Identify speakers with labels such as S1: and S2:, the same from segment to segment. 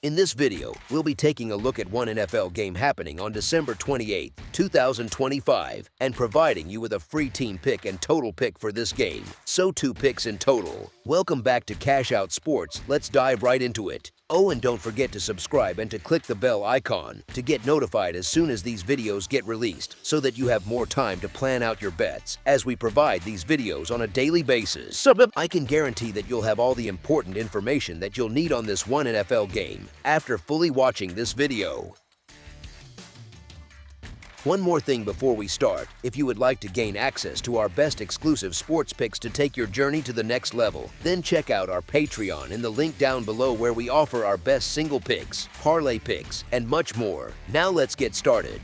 S1: In this video, we'll be taking a look at one NFL game happening on December 28, 2025, and providing you with a free team pick and total pick for this game. So 2 picks in total. Welcome back to Cash Out Sports. Let's dive right into it. Oh, and don't forget to subscribe and to click the bell icon to get notified as soon as these videos get released so that you have more time to plan out your bets as we provide these videos on a daily basis. I can guarantee that you'll have all the important information that you'll need on this one NFL game after fully watching this video. One more thing before we start, if you would like to gain access to our best exclusive sports picks to take your journey to the next level, then check out our Patreon in the link down below where we offer our best single picks, parlay picks, and much more. Now let's get started.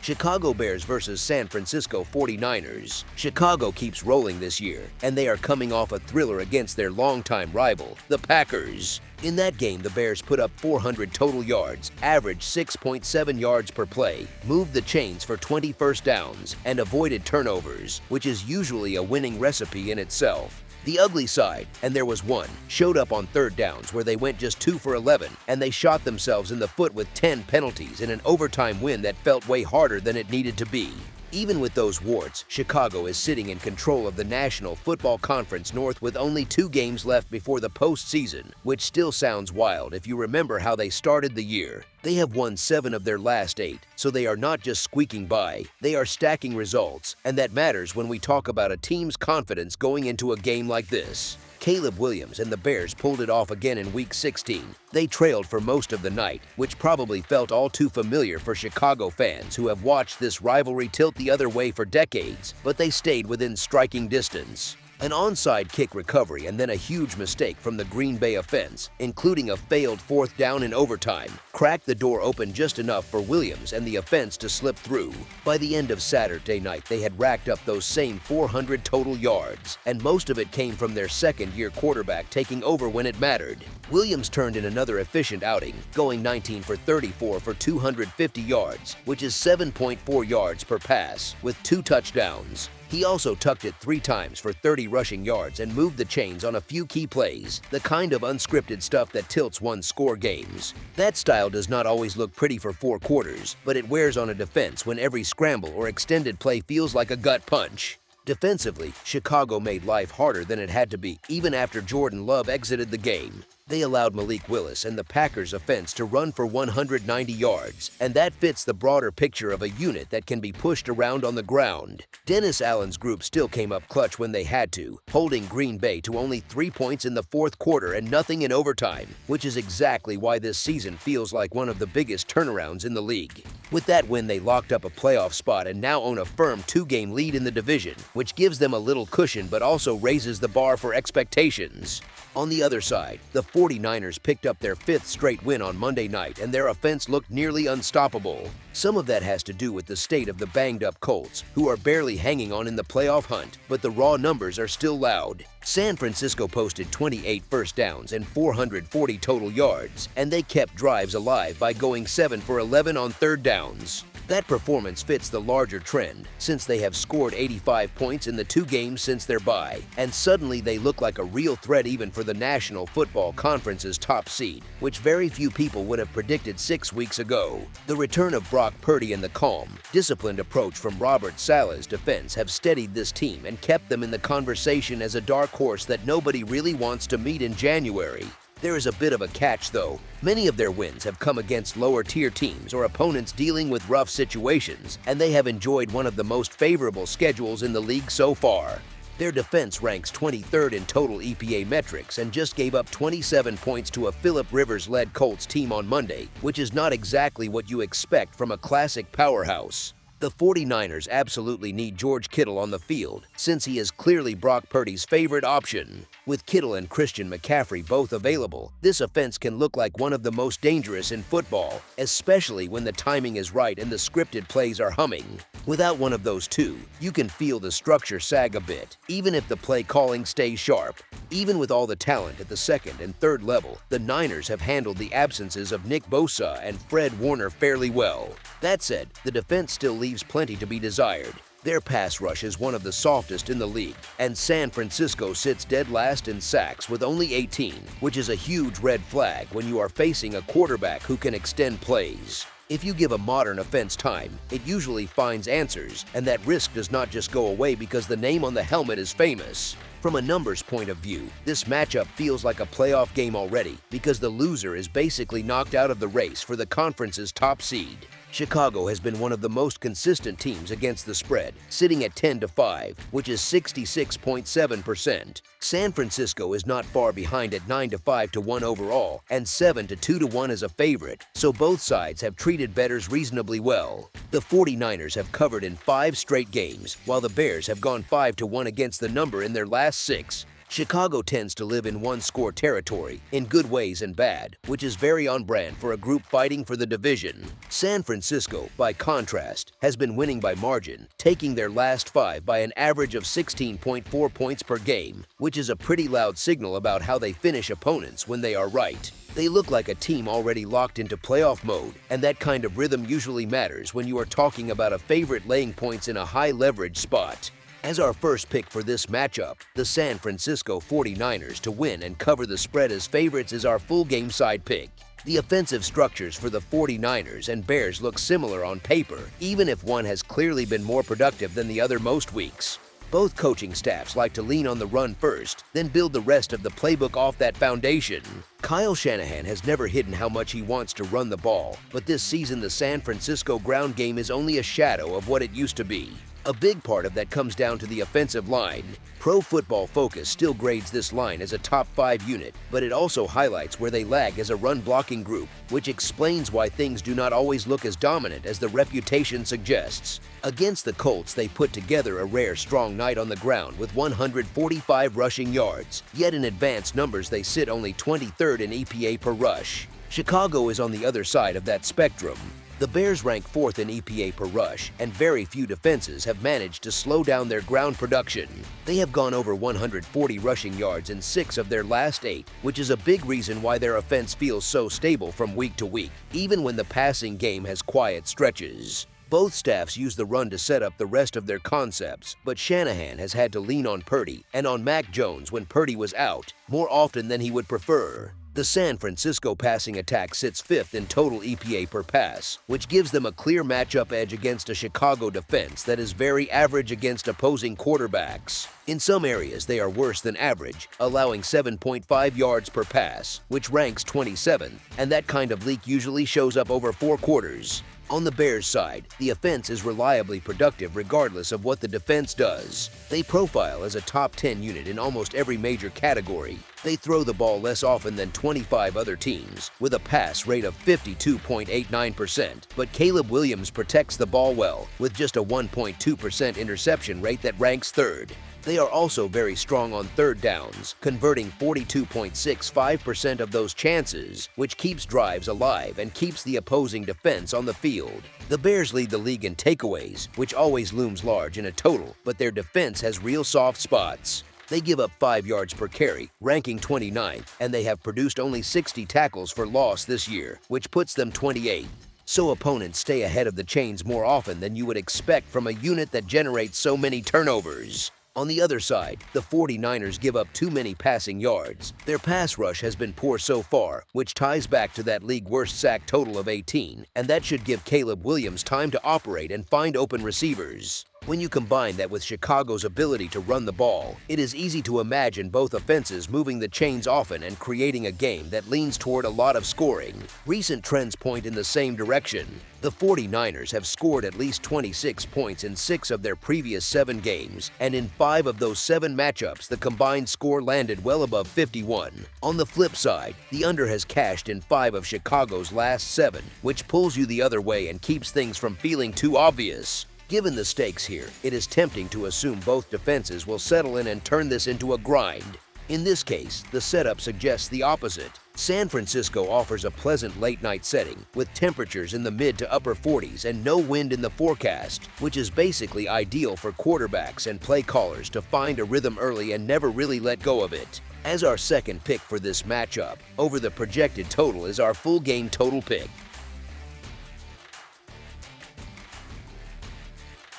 S1: Chicago Bears versus San Francisco 49ers. Chicago keeps rolling this year, and they are coming off a thriller against their longtime rival, the Packers. In that game, the Bears put up 400 total yards, averaged 6.7 yards per play, moved the chains for 20 first downs, and avoided turnovers, which is usually a winning recipe in itself. The ugly side, and there was one, showed up on third downs where they went just 2 for 11, and they shot themselves in the foot with 10 penalties in an overtime win that felt way harder than it needed to be. Even with those warts, Chicago is sitting in control of the National Football Conference North with only 2 games left before the postseason, which still sounds wild if you remember how they started the year. They have won 7 of their last 8, so they are not just squeaking by, they are stacking results, and that matters when we talk about a team's confidence going into a game like this. Caleb Williams and the Bears pulled it off again in Week 16. They trailed for most of the night, which probably felt all too familiar for Chicago fans who have watched this rivalry tilt the other way for decades, but they stayed within striking distance. An onside kick recovery and then a huge mistake from the Green Bay offense, including a failed 4th down in overtime, cracked the door open just enough for Williams and the offense to slip through. By the end of Saturday night, they had racked up those same 400 total yards, and most of it came from their second-year quarterback taking over when it mattered. Williams turned in another efficient outing, going 19 for 34 for 250 yards, which is 7.4 yards per pass, with 2 touchdowns. He also tucked it 3 times for 30 rushing yards and moved the chains on a few key plays, the kind of unscripted stuff that tilts one-score games. That style does not always look pretty for 4 quarters, but it wears on a defense when every scramble or extended play feels like a gut punch. Defensively, Chicago made life harder than it had to be, even after Jordan Love exited the game. They allowed Malik Willis and the Packers offense to run for 190 yards, and that fits the broader picture of a unit that can be pushed around on the ground. Dennis Allen's group still came up clutch when they had to, holding Green Bay to only 3 points in the 4th quarter and nothing in overtime, which is exactly why this season feels like one of the biggest turnarounds in the league. With that win, they locked up a playoff spot and now own a firm 2-game lead in the division, which gives them a little cushion but also raises the bar for expectations. On the other side, the 49ers picked up their 5th straight win on Monday night, and their offense looked nearly unstoppable. Some of that has to do with the state of the banged-up Colts, who are barely hanging on in the playoff hunt, but the raw numbers are still loud. San Francisco posted 28 first downs and 440 total yards, and they kept drives alive by going 7 for 11 on 3rd downs. That performance fits the larger trend, since they have scored 85 points in the 2 games since their bye, and suddenly they look like a real threat even for the National Football Conference's top seed, which very few people would have predicted 6 weeks ago. The return of Brock Purdy and the calm, disciplined approach from Robert Saleh's defense have steadied this team and kept them in the conversation as a dark horse that nobody really wants to meet in January. There is a bit of a catch, though. Many of their wins have come against lower-tier teams or opponents dealing with rough situations, and they have enjoyed one of the most favorable schedules in the league so far. Their defense ranks 23rd in total EPA metrics and just gave up 27 points to a Philip Rivers-led Colts team on Monday, which is not exactly what you expect from a classic powerhouse. The 49ers absolutely need George Kittle on the field, since he is clearly Brock Purdy's favorite option. With Kittle and Christian McCaffrey both available, this offense can look like one of the most dangerous in football, especially when the timing is right and the scripted plays are humming. Without one of those two, you can feel the structure sag a bit, even if the play calling stays sharp. Even with all the talent at the 2nd and 3rd level, the Niners have handled the absences of Nick Bosa and Fred Warner fairly well. That said, the defense still leaves plenty to be desired. Their pass rush is one of the softest in the league, and San Francisco sits dead last in sacks with only 18, which is a huge red flag when you are facing a quarterback who can extend plays. If you give a modern offense time, it usually finds answers, and that risk does not just go away because the name on the helmet is famous. From a numbers point of view, this matchup feels like a playoff game already because the loser is basically knocked out of the race for the conference's top seed. Chicago has been one of the most consistent teams against the spread, sitting at 10-5, which is 66.7%. San Francisco is not far behind at 9-5-1 overall and 7-2-1 as a favorite, so both sides have treated bettors reasonably well. The 49ers have covered in 5 straight games, while the Bears have gone 5-1 against the number in their last 6. Chicago tends to live in one-score territory, in good ways and bad, which is very on brand for a group fighting for the division. San Francisco, by contrast, has been winning by margin, taking their last 5 by an average of 16.4 points per game, which is a pretty loud signal about how they finish opponents when they are right. They look like a team already locked into playoff mode, and that kind of rhythm usually matters when you are talking about a favorite laying points in a high-leverage spot. As our first pick for this matchup, the San Francisco 49ers to win and cover the spread as favorites is our full game side pick. The offensive structures for the 49ers and Bears look similar on paper, even if one has clearly been more productive than the other most weeks. Both coaching staffs like to lean on the run first, then build the rest of the playbook off that foundation. Kyle Shanahan has never hidden how much he wants to run the ball, but this season the San Francisco ground game is only a shadow of what it used to be. A big part of that comes down to the offensive line. Pro Football Focus still grades this line as a top 5 unit, but it also highlights where they lag as a run-blocking group, which explains why things do not always look as dominant as the reputation suggests. Against the Colts, they put together a rare strong night on the ground with 145 rushing yards, yet in advanced numbers they sit only 23rd in EPA per rush. Chicago is on the other side of that spectrum. The Bears rank 4th in EPA per rush, and very few defenses have managed to slow down their ground production. They have gone over 140 rushing yards in 6 of their last 8, which is a big reason why their offense feels so stable from week to week, even when the passing game has quiet stretches. Both staffs use the run to set up the rest of their concepts, but Shanahan has had to lean on Purdy and on Mac Jones when Purdy was out, more often than he would prefer. The San Francisco passing attack sits 5th in total EPA per pass, which gives them a clear matchup edge against a Chicago defense that is very average against opposing quarterbacks. In some areas, they are worse than average, allowing 7.5 yards per pass, which ranks 27th, and that kind of leak usually shows up over 4 quarters. On the Bears' side, the offense is reliably productive regardless of what the defense does. They profile as a top 10 unit in almost every major category. They throw the ball less often than 25 other teams, with a pass rate of 52.89%, but Caleb Williams protects the ball well, with just a 1.2% interception rate that ranks 3rd. They are also very strong on 3rd downs, converting 42.65% of those chances, which keeps drives alive and keeps the opposing defense on the field. The Bears lead the league in takeaways, which always looms large in a total, but their defense has real soft spots. They give up 5 yards per carry, ranking 29th, and they have produced only 60 tackles for loss this year, which puts them 28th. So opponents stay ahead of the chains more often than you would expect from a unit that generates so many turnovers. On the other side, the 49ers give up too many passing yards. Their pass rush has been poor so far, which ties back to that league worst sack total of 18, and that should give Caleb Williams time to operate and find open receivers. When you combine that with Chicago's ability to run the ball, it is easy to imagine both offenses moving the chains often and creating a game that leans toward a lot of scoring. Recent trends point in the same direction. The 49ers have scored at least 26 points in 6 of their previous 7 games, and in 5 of those 7 matchups, the combined score landed well above 51. On the flip side, the under has cashed in 5 of Chicago's last 7, which pulls you the other way and keeps things from feeling too obvious. Given the stakes here, it is tempting to assume both defenses will settle in and turn this into a grind. In this case, the setup suggests the opposite. San Francisco offers a pleasant late-night setting, with temperatures in the mid to upper 40s and no wind in the forecast, which is basically ideal for quarterbacks and play callers to find a rhythm early and never really let go of it. As our second pick for this matchup, over the projected total is our full game total pick.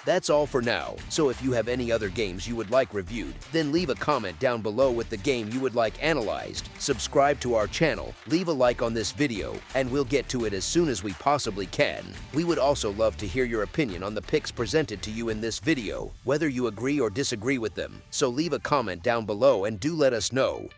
S1: That's all for now, so if you have any other games you would like reviewed, then leave a comment down below with the game you would like analyzed, subscribe to our channel, leave a like on this video, and we'll get to it as soon as we possibly can. We would also love to hear your opinion on the picks presented to you in this video, whether you agree or disagree with them, so leave a comment down below and do let us know.